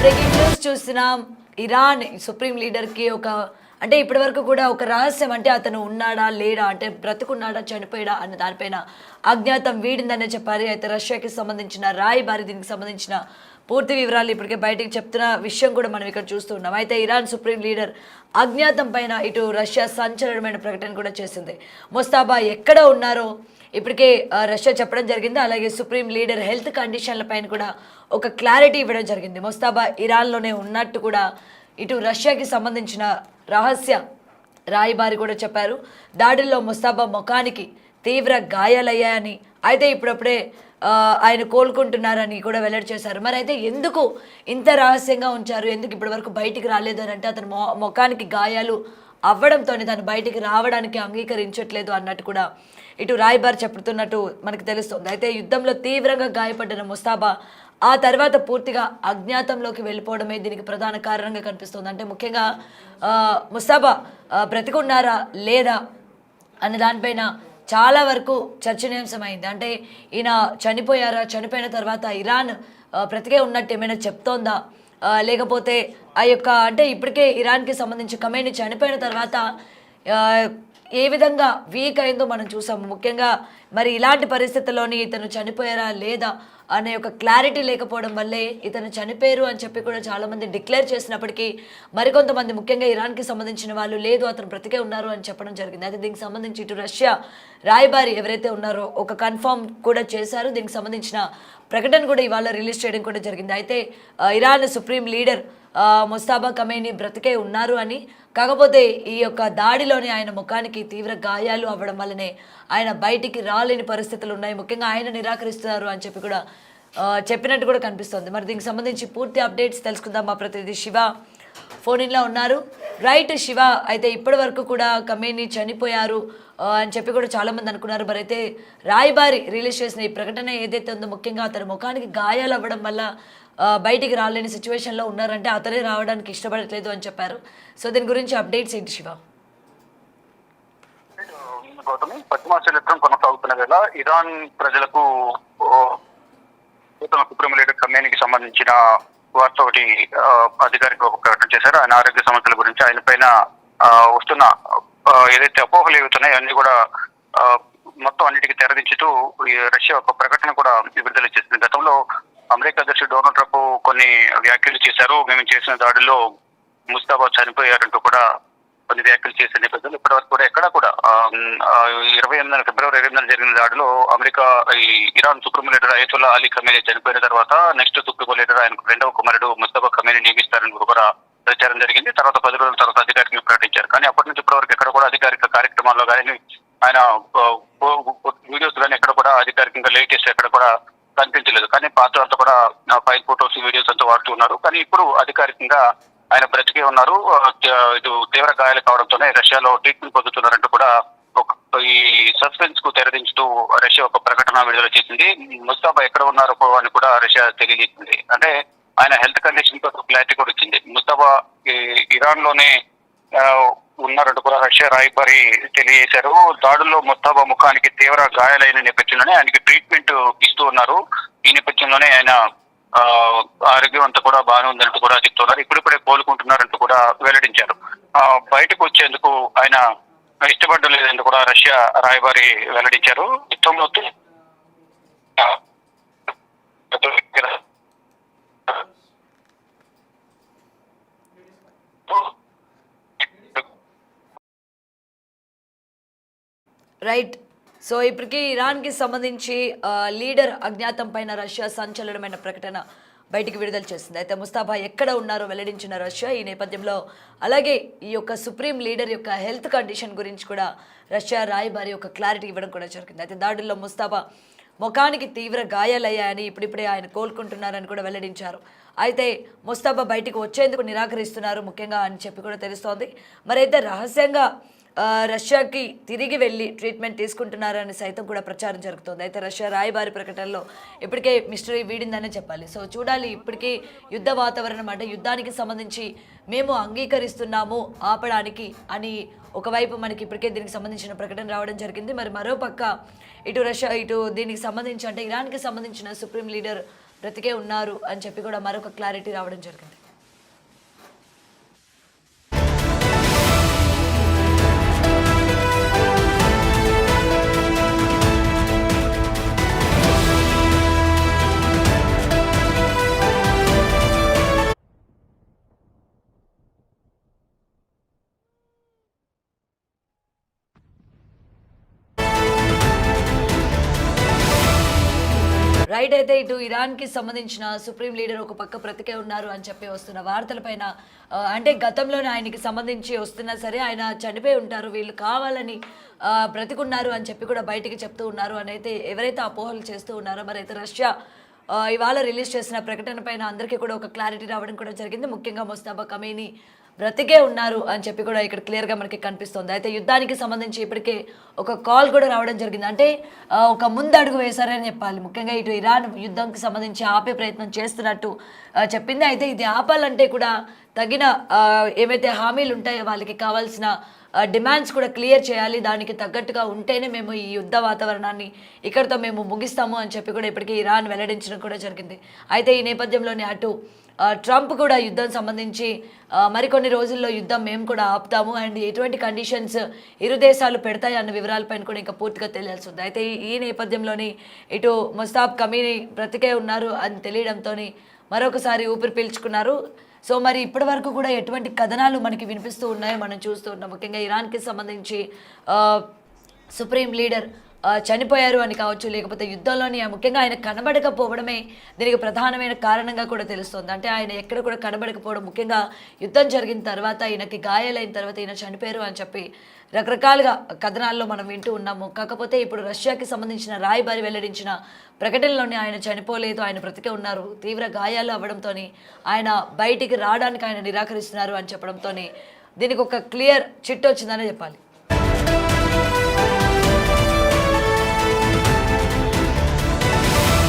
Breaking news చూస్తున్నాం. Iran supreme లీడర్కి అంటే ఇప్పటి వరకు కూడా ఒక రహస్యం, అంటే అతను ఉన్నాడా లేడా, అంటే బ్రతుకున్నాడా చనిపోయాడా అన్న దానిపైన అజ్ఞాతం వీడిందనే చెప్పాలి. అయితే రష్యాకి సంబంధించిన రాయబారి దీనికి సంబంధించిన పూర్తి వివరాలు ఇప్పటికే బయటికి చెప్తున్న విషయం కూడా మనం ఇక్కడ చూస్తున్నాం. అయితే ఇరాన్ సుప్రీం లీడర్ అజ్ఞాతం పైన ఇటు రష్యా సంచలనమైన ప్రకటన కూడా చేసింది. ముస్తాబా ఎక్కడ ఉన్నారో ఇప్పటికే రష్యా చెప్పడం జరిగింది. అలాగే సుప్రీం లీడర్ హెల్త్ కండిషన్ల పైన కూడా ఒక క్లారిటీ ఇవ్వడం జరిగింది. ముస్తాబా ఇరాన్లోనే ఉన్నట్టు కూడా ఇటు రష్యాకి సంబంధించిన రహస్య రాయబారి కూడా చెప్పారు. దాడుల్లో ముస్తాబా ముఖానికి తీవ్ర గాయాలయ్యాయని, అయితే ఇప్పుడప్పుడే ఆయన కోలుకుంటున్నారని కూడా వెల్లడి చేశారు. మరి అయితే ఎందుకు ఇంత రహస్యంగా ఉంచారు, ఎందుకు ఇప్పటి వరకు బయటికి రాలేదు అని అంటే అతను ముఖానికి గాయాలు అవ్వడంతోనే తను బయటికి రావడానికి అంగీకరించట్లేదు అన్నట్టు కూడా ఇటు రాయబారి చెప్తున్నట్టు మనకు తెలుస్తుంది. అయితే యుద్ధంలో తీవ్రంగా గాయపడిన ముస్తాబా ఆ తర్వాత పూర్తిగా అజ్ఞాతంలోకి వెళ్ళిపోవడమే దీనికి ప్రధాన కారణంగా కనిపిస్తుంది. అంటే ముఖ్యంగా ముస్తాబా బ్రతికున్నారా లేదా అనే దానిపైన చాలా వరకు చర్చనీయాంశమైంది. అంటే ఈయన చనిపోయారా, చనిపోయిన తర్వాత ఇరాన్ బ్రతికే ఉన్నట్టు ఏమైనా చెప్తోందా, లేకపోతే అంటే ఇప్పటికే ఇరాన్కి సంబంధించి ఖమేనీ చనిపోయిన తర్వాత ఏ విధంగా వీక్ అయిందో మనం చూసాము. ముఖ్యంగా మరి ఇలాంటి పరిస్థితుల్లోని ఇతను చనిపోయారా లేదా అనే ఒక క్లారిటీ లేకపోవడం వల్లే ఇతను చనిపోయారు అని చెప్పి కూడా చాలామంది డిక్లేర్ చేసినప్పటికీ మరికొంతమంది ముఖ్యంగా ఇరాన్కి సంబంధించిన వాళ్ళు లేదు అతను బ్రతికే ఉన్నారు అని చెప్పడం జరిగింది. అయితే దీనికి సంబంధించి ఇటు రష్యా రాయబారి ఎవరైతే ఉన్నారో ఒక కన్ఫర్మ్ కూడా చేశారు. దీనికి సంబంధించిన ప్రకటన కూడా ఇవాళ రిలీజ్ చేయడం కూడా జరిగింది. అయితే ఇరాన్ సుప్రీం లీడర్ ముస్తాబా ఖమేనీ బ్రతికే ఉన్నారు అని, కాకపోతే ఈ యొక్క దాడిలోనే ఆయన ముఖానికి తీవ్ర గాయాలు అవ్వడం వల్లనే ఆయన బయటికి రాలేని పరిస్థితులు ఉన్నాయి, ముఖ్యంగా ఆయన నిరాకరిస్తున్నారు అని చెప్పి కూడా చెప్పినట్టు కూడా కనిపిస్తుంది. మరి దీనికి సంబంధించి పూర్తి అప్డేట్స్ తెలుసుకుందాం. మా ప్రతినిధి శివ ఫోన్ ఇన్లో ఉన్నారు. రైట్ శివ, అయితే ఇప్పటి వరకు కూడా ఖమేనీ చనిపోయారు అని చెప్పి కూడా చాలామంది అనుకున్నారు. మరి అయితే రాయబారి రిలీజ్ చేసిన ఈ ప్రకటన ఏదైతే ఉందో ముఖ్యంగా అతని ముఖానికి గాయాలు అవ్వడం వల్ల బయటికి రాలేని సిచ్యువేషన్లో ఉన్నారంటే అతనే రావడానికి ఇష్టపడట్లేదు అని చెప్పారు. సో దీని గురించి అప్డేట్స్ ఏంటి శివ? గౌతమి, పశ్చిమాసియా యుద్ధం కొనసాగుతున్న వేళ ఇరాన్ ప్రజలకు సుప్రీం లీడర్ ఖమేనీకి సంబంధించిన వార్త ఒకటి అధికారిక ప్రకటన చేశారు. ఆయన ఆరోగ్య సమస్యల గురించి, ఆయన పైన వస్తున్న ఏదైతే అపోహలు ఏవైతున్నాయో అన్ని కూడా మొత్తం అన్నిటికీ తెరదించుతూ రష్యా ఒక ప్రకటన కూడా విడుదల చేసింది. గతంలో అమెరికా అధ్యక్షుడు డొనాల్డ్ ట్రంప్ కొన్ని వ్యాఖ్యలు చేశారు. మేము చేసిన దాడిలో ముస్తాబా చనిపోయారంటూ కూడా కొన్ని వ్యాఖ్యలు చేసే నేపథ్యంలో ఇప్పటి వరకు కూడా ఎక్కడా కూడా ఫిబ్రవరి 28 జరిగిన దాడిలో America Iran supreme leader Ayatollah Ali Khamenei చనిపోయిన తర్వాత నెక్స్ట్ సుప్రీం లీడర్ ఆయనకు రెండవ కుమారుడు ముస్తాబా ఖమేనీ నియమిస్తారని కూడా ప్రచారం జరిగింది. తర్వాత 10 రోజుల తర్వాత అధికారికంగా ప్రకటించారు. కానీ అప్పటి నుంచి ఇప్పటివరకు ఎక్కడ కూడా అధికారిక కార్యక్రమాల్లో కానీ ఆయన వీడియోస్ కానీ ఎక్కడ కూడా అధికారికంగా లేటెస్ట్ ఎక్కడ కూడా కనిపించలేదు. కానీ పాత అంతా కూడా ఫైల్ ఫోటోస్ వీడియోస్ అంతా వాడుతూ ఉన్నారు. కానీ ఇప్పుడు అధికారికంగా ఆయన బ్రతికే ఉన్నారు. ఇటు తీవ్ర గాయాలు కావడంతోనే రష్యాలో ట్రీట్మెంట్ పొందుతున్నారంటూ కూడా ఈ సస్పెన్స్ కు తెరదించుతూ రష్యా ఒక ప్రకటన విడుదల చేసింది. ముస్తాబా ఎక్కడ ఉన్నారో అని కూడా రష్యా తెలియజేసింది. అంటే ఆయన హెల్త్ కండిషన్ కు క్లారిటీ కూడా ఇచ్చింది. ముస్తాబా ఇరాన్ లోనే ఉన్నారంటూ కూడా రష్యా రాయబారి తెలియజేశారు. దాడుల్లో ముస్తాబా ముఖానికి తీవ్ర గాయాలైన నేపథ్యంలోనే ఆయనకి ట్రీట్మెంట్ ఇస్తూ ఉన్నారు. ఈ నేపథ్యంలోనే ఆయన ఆరోగ్యం అంతా కూడా బాగానే ఉందంటూ కూడా చెప్తున్నారు. ఇప్పుడిప్పుడే కోలుకుంటున్నారంటూ కూడా వెల్లడించారు. బయటకు వచ్చేందుకు ఆయన ఇష్టపడడం లేదంటూ కూడా రష్యా రాయబారి వెల్లడించారు. యుద్ధంలో రైట్. సో ఇప్పటికీ ఇరాన్కి సంబంధించి లీడర్ అజ్ఞాతం పైన రష్యా సంచలనమైన ప్రకటన బయటికి విడుదల చేసింది. అయితే ముస్తాబా ఎక్కడ ఉన్నారో వెల్లడించిన రష్యా ఈ నేపథ్యంలో అలాగే ఈ యొక్క సుప్రీం లీడర్ యొక్క హెల్త్ కండిషన్ గురించి కూడా రష్యా రాయబారి ఒక క్లారిటీ ఇవ్వడం కూడా జరిగింది. అయితే దాడుల్లో ముస్తాబా ముఖానికి తీవ్ర గాయాలయ్యాయని, ఇప్పుడిప్పుడే ఆయన కోలుకుంటున్నారని కూడా వెల్లడించారు. అయితే ముస్తాబా బయటికి వచ్చేందుకు నిరాకరిస్తున్నారు ముఖ్యంగా అని చెప్పి కూడా తెలుస్తోంది. మరి అయితే రహస్యంగా రష్యాకి తిరిగి వెళ్ళి ట్రీట్మెంట్ తీసుకుంటున్నారని సైతం కూడా ప్రచారం జరుగుతుంది. అయితే రష్యా రాయబారి ప్రకటనలో ఇప్పటికే మిస్టరీ వీడిందనే చెప్పాలి. సో చూడాలి, ఇప్పటికీ యుద్ధ వాతావరణం, అంటే యుద్ధానికి సంబంధించి మేము అంగీకరిస్తున్నాము ఆపడానికి అని ఒకవైపు మనకి ఇప్పటికే దీనికి సంబంధించిన ప్రకటన రావడం జరిగింది. మరి మరోపక్క ఇటు రష్యా దీనికి సంబంధించి అంటే ఇరాన్కి సంబంధించిన సుప్రీం లీడర్ బ్రతికే ఉన్నారు అని చెప్పి కూడా మరొక క్లారిటీ రావడం జరిగింది. రైట్. అయితే ఇటు ఇరాన్కి సంబంధించిన సుప్రీం లీడర్ ఒక పక్క బ్రతికే ఉన్నారు అని చెప్పి వస్తున్న వార్తలపైన అంటే గతంలోనే ఆయనకి సంబంధించి వస్తున్నా సరే ఆయన చనిపోయి ఉంటారు, వీళ్ళు కావాలని బ్రతికున్నారు అని చెప్పి కూడా బయటికి చెప్తూ ఉన్నారు అని అయితే ఎవరైతే అపోహలు చేస్తూ ఉన్నారో మరి అయితే రష్యా ఇవాళ రిలీజ్ చేసిన ప్రకటన పైన అందరికీ కూడా ఒక క్లారిటీ రావడం కూడా జరిగింది. ముఖ్యంగా ముస్తాబా ఖమేనీ బ్రతికే ఉన్నారు అని చెప్పి కూడా ఇక్కడ క్లియర్గా మనకి కనిపిస్తుంది. అయితే యుద్ధానికి సంబంధించి ఇప్పటికే ఒక కాల్ కూడా రావడం జరిగింది. అంటే ఒక ముందడుగు వేశారని చెప్పాలి. ముఖ్యంగా ఇటు ఇరాన్ యుద్ధంకి సంబంధించి ఆపే ప్రయత్నం చేస్తున్నట్టు చెప్పింది. అయితే ఇది ఆపాలంటే కూడా తగిన ఏవైతే హామీలు ఉంటాయో వాళ్ళకి కావాల్సిన డిమాండ్స్ కూడా క్లియర్ చేయాలి. దానికి తగ్గట్టుగా ఉంటేనే మేము ఈ యుద్ధ వాతావరణాన్ని ఇక్కడితో మేము ముగిస్తాము అని చెప్పి కూడా ఇప్పటికీ ఇరాన్ వెల్లడించడం కూడా జరిగింది. అయితే ఈ నేపథ్యంలోనే అటు ట్రంప్ కూడా యుద్ధం సంబంధించి మరికొన్ని రోజుల్లో యుద్ధం మేము కూడా ఆపుతాము అండ్ ఎటువంటి కండిషన్స్ ఇరు దేశాలు పెడతాయి అన్న వివరాలపైన కూడా ఇంకా పూర్తిగా తెలియాల్సి ఉంది. అయితే ఈ నేపథ్యంలోని ఇటు ముస్తాబా ఖమేనీ బ్రతికే ఉన్నారు అని తెలియడంతో మరొకసారి ఊపిరి పీల్చుకున్నారు. సో మరి ఇప్పటి వరకు కూడా ఎటువంటి కథనాలు మనకి వినిపిస్తూ ఉన్నాయో మనం చూస్తూ ఉన్నాం. ముఖ్యంగా ఇరాన్కి సంబంధించి సుప్రీం లీడర్ చనిపోయారు అని కావచ్చు, లేకపోతే యుద్ధంలోని ముఖ్యంగా ఆయన కనబడకపోవడమే దీనికి ప్రధానమైన కారణంగా కూడా తెలుస్తుంది. అంటే ఆయన ఎక్కడ కూడా కనబడకపోవడం, ముఖ్యంగా యుద్ధం జరిగిన తర్వాత ఈయనకి గాయాలైన తర్వాత ఈయన చనిపోయారు అని చెప్పి రకరకాలుగా కథనాల్లో మనం వింటూ ఉన్నాము. కాకపోతే ఇప్పుడు రష్యాకి సంబంధించిన రాయబారి వెల్లడించిన ప్రకటనలోనే ఆయన చనిపోలేదు, ఆయన బ్రతికే ఉన్నారు, తీవ్ర గాయాలు అవ్వడంతో ఆయన బయటికి రావడానికి ఆయన నిరాకరిస్తున్నారు అని చెప్పడంతో దీనికి ఒక క్లియర్ చిట్ వచ్చిందనే చెప్పాలి.